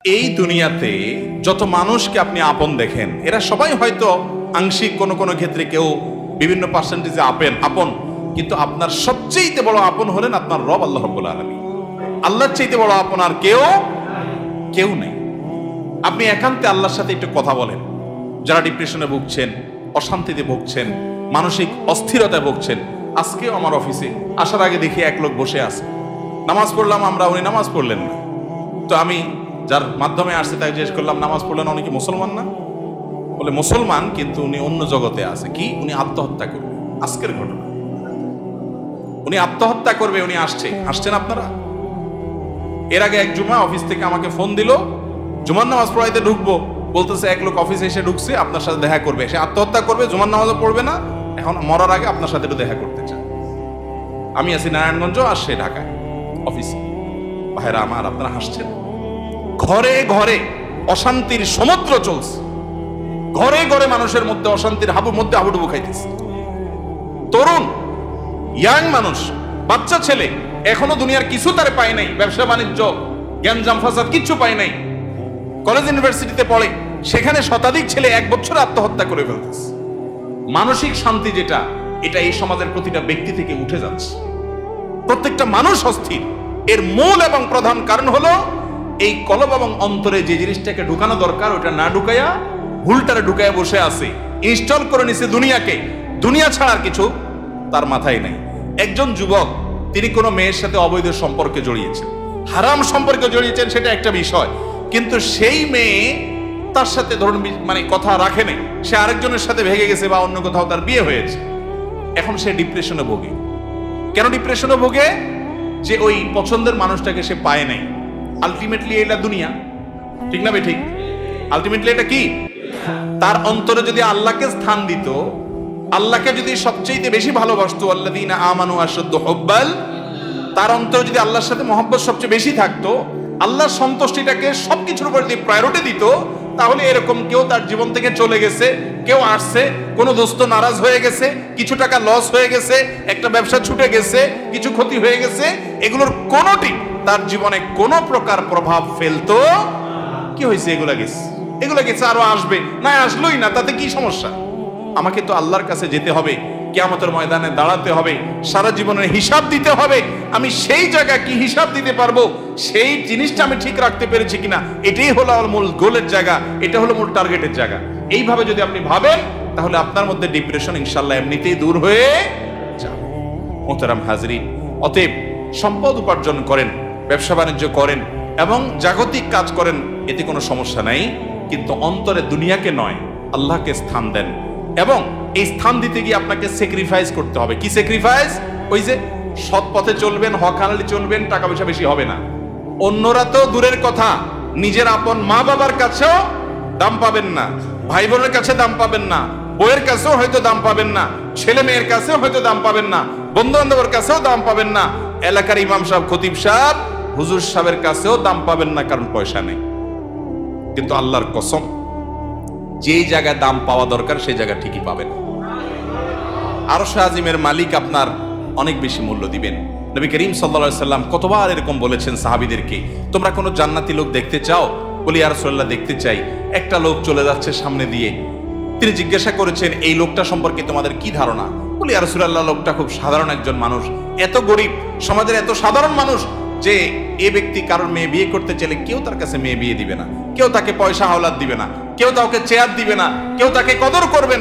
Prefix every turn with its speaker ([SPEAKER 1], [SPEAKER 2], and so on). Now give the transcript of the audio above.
[SPEAKER 1] এই দুনিয়াতে যত মানুষকে আপনি আপন দেখেন এরা সবাই হয়তো আংশিক কোনো কোনো ক্ষেত্রে কেউ বিভিন্ন পার্সেন্টেজে আপন, কিন্তু আপনার সবচেয়ে বড় আপন হলেন আপনার রব আল্লাহ রাব্বুল আলামিন। আল্লাহর চাইতে বড় আপন আর কেউ নেই। আপনি একান্তে আল্লাহর সাথে একটু কথা বলেন। যারা ডিপ্রেশনে ভুগছেন, অশান্তিতে ভুগছেন, মানসিক অস্থিরতায় ভুগছেন, আজকেও আমার অফিসে আসার আগে দেখি এক লোক বসে আছে, নামাজ পড়লাম আমরা, উনি নামাজ পড়লেন না। তো আমি যার মাধ্যমে আসছে তাকে জিজ্ঞেস করলাম, নামাজ পড়লেন, উনি কি মুসলমান না? বলে মুসলমান, কিন্তু উনি অন্য জগতে আছে। কি? উনি আত্মহত্যা করবে। আজকের ঘটনা, উনি আত্মহত্যা করবে, উনি আসছেন আপনারা। এর আগে এক জুমা অফিস থেকে আমাকে ফোন দিল, জুমার নামাজ পড়াইতে ঢুকবো, বলতেছে এক লোক অফিসে এসে ঢুকছে, আপনার সাথে দেখা করবে, সে আত্মহত্যা করবে, জুমার নামাজও পড়বে না, এখন মরার আগে আপনার সাথে একটু দেখা করতে চায়। আমি আছি নারায়ণগঞ্জ, আর সে ঢাকায় অফিসে। ভাইরা আমার, আপনারা হাসছেন। ঘরে ঘরে অশান্তির সমুদ্র চলছে, ঘরে ঘরে মানুষের মধ্যে অশান্তির হাবুডুবু খাইতেছে। তরুণ ইয়াং মানুষ, বাচ্চা ছেলে এখনো দুনিয়ার কিছু তার পায় নাই, ব্যবসা বাণিজ্য জ্ঞানজাম ফাসাদ কিচ্ছু পায় নাই, কলেজ ইউনিভার্সিটিতে পড়ে, সেখানে শতাধিক ছেলে এক বছর আত্মহত্যা করে ফেলতেছে। মানসিক শান্তি যেটা, এটা এই সমাজের প্রতিটা ব্যক্তি থেকে উঠে যাচ্ছে। প্রত্যেকটা মানুষ অস্থির। এর মূল এবং প্রধান কারণ হলো এই কলব এবং অন্তরে যে জিনিসটাকে ঢুকানো দরকার ওটা না ঢুকাইয়া ভুলটারে ঢুকাইয়া বসে আছে, ইনস্টল করে নিছে দুনিয়াকে। দুনিয়া ছাড়ার কিছু তার মাথায় নাই। একজন যুবক, তিনি কোনো মেয়ের সাথে অবৈধ সম্পর্কে জড়িয়েছেন, হারাম সম্পর্কে জড়িয়েছেন, সেটা একটা বিষয়, কিন্তু সেই মেয়ে তার সাথে ধরুন মানে কথা রাখে নাই, সে আরেকজনের সাথে ভেগে গেছে বা অন্য কোথাও তার বিয়ে হয়েছে। এখন সে ডিপ্রেশনে ভোগে। কেন ডিপ্রেশনে ভোগে? যে ওই পছন্দের মানুষটাকে সে পায় নাই। আলটিমেটলি এটা দুনিয়া, ঠিক না বে ঠিক? আলটিমেটলি এটা কি? তার অন্তরে যদি আল্লাহকে স্থান দিত, আল্লাহকে যদি সবচেয়ে বেশি ভালোবাসতো, আল্লাযীনা আমানু আশাদ্দু হুব্বাল, তার অন্তরে যদি আল্লাহর সাথে মহব্বত সবচেয়ে বেশি থাকতো, আল্লাহর সন্তুষ্টিটাকে সবকিছুর উপর যদি প্রায়োরিটি দিত, তাহলে এরকম কেউ তার জীবন থেকে চলে গেছে, কেউ আসছে, কোনো দোস্ত নারাজ হয়ে গেছে, কিছু টাকা লস হয়ে গেছে, একটা ব্যবসা ছুটে গেছে, কিছু ক্ষতি হয়ে গেছে, এগুলোর কোনোটি তার জীবনে কোনো প্রকার প্রভাব ফেলতো? কি হয়েছে? এগুলো গেছে, আরো আসবে, না আসলোই না, তাতে কি সমস্যা? আমাকে তো আল্লাহর কাছে যেতে হবে, কিয়ামতের ময়দানে দাঁড়াতে হবে, সারা জীবনের হিসাব দিতে হবে। আমি সেই জায়গা কি হিসাব দিতে পারবো, সেই জিনিসটা আমি ঠিক রাখতে পেরেছি কিনা, এটাই হলো আমার মূল গোলের জায়গা, এটা হলো মূল টার্গেটের জায়গা। এইভাবে যদি আপনি ভাবেন, তাহলে আপনার মধ্যে ডিপ্রেশন ইনশাআল্লাহ এমনিতেই দূর হয়ে যাবে। মোহতারাম হাজরিন, অতএব সম্পদ উপার্জন করেন, ব্যবসা বাণিজ্য করেন এবং জাগতিক কাজ করেন, এতে কোনো সমস্যা নাই, কিন্তু অন্তরে দুনিয়াকে নয়, আল্লাহকে স্থান দেন। এবং এই স্থান দিতে গিয়ে আপনাকে স্যাক্রিফাইস করতে হবে। কি স্যাক্রিফাইস? ওই যে সৎ পথে চলবেন, হক হালালি চলবেন, টাকা পয়সা বেশি হবে না। অন্যরা তো দূরের কথা, নিজের আপন মা বাবার কাছেও দাম পাবেন না, ভাই বোনের কাছে দাম পাবেন না, বইয়ের কাছেও হয়তো দাম পাবেন না, ছেলে মেয়ের কাছেও হয়তো দাম পাবেন না, বন্ধু বান্ধবের কাছেও দাম পাবেন না, এলাকার ইমাম সাহেব, খতিব সাহেব, হুজুর সাহেবের কাছেও দাম পাবেন না, কারণ পয়সা নেই। কিন্তু আল্লাহর কসম, যেই জায়গায় দাম পাওয়া দরকার সেই জায়গা ঠিকই পাবেন। আরশ আজিমের মালিক আপনার অনেক বেশি মূল্য দিবেন। নবী করিম সাল্লাল্লাহু আলাইহি সাল্লাম কতবার এরকম বলেছেন সাহাবীদেরকে, তোমরা কোনো জান্নাতি লোক দেখতে চাও? বলি ইয়া রাসূলুল্লাহ, দেখতে চাই। একটা লোক চলে যাচ্ছে সামনে দিয়ে, তিনি জিজ্ঞাসা করেছেন, এই লোকটা সম্পর্কে তোমাদের কি ধারণা? বলি ইয়া রাসূলুল্লাহ, লোকটা খুব সাধারণ একজন মানুষ, এত গরিব, সমাজের এত সাধারণ মানুষ যে এ ব্যক্তি কারণ মেয়ে বিয়ে করতে চাইলে কেউ তার কাছে মেয়ে বিয়ে দিবে না, কেউ তাকে পয়সা হাওলাত দিবে না, কেউ তাকে চেয়ার দিবে না, কেউ তাকে কদর করবে না।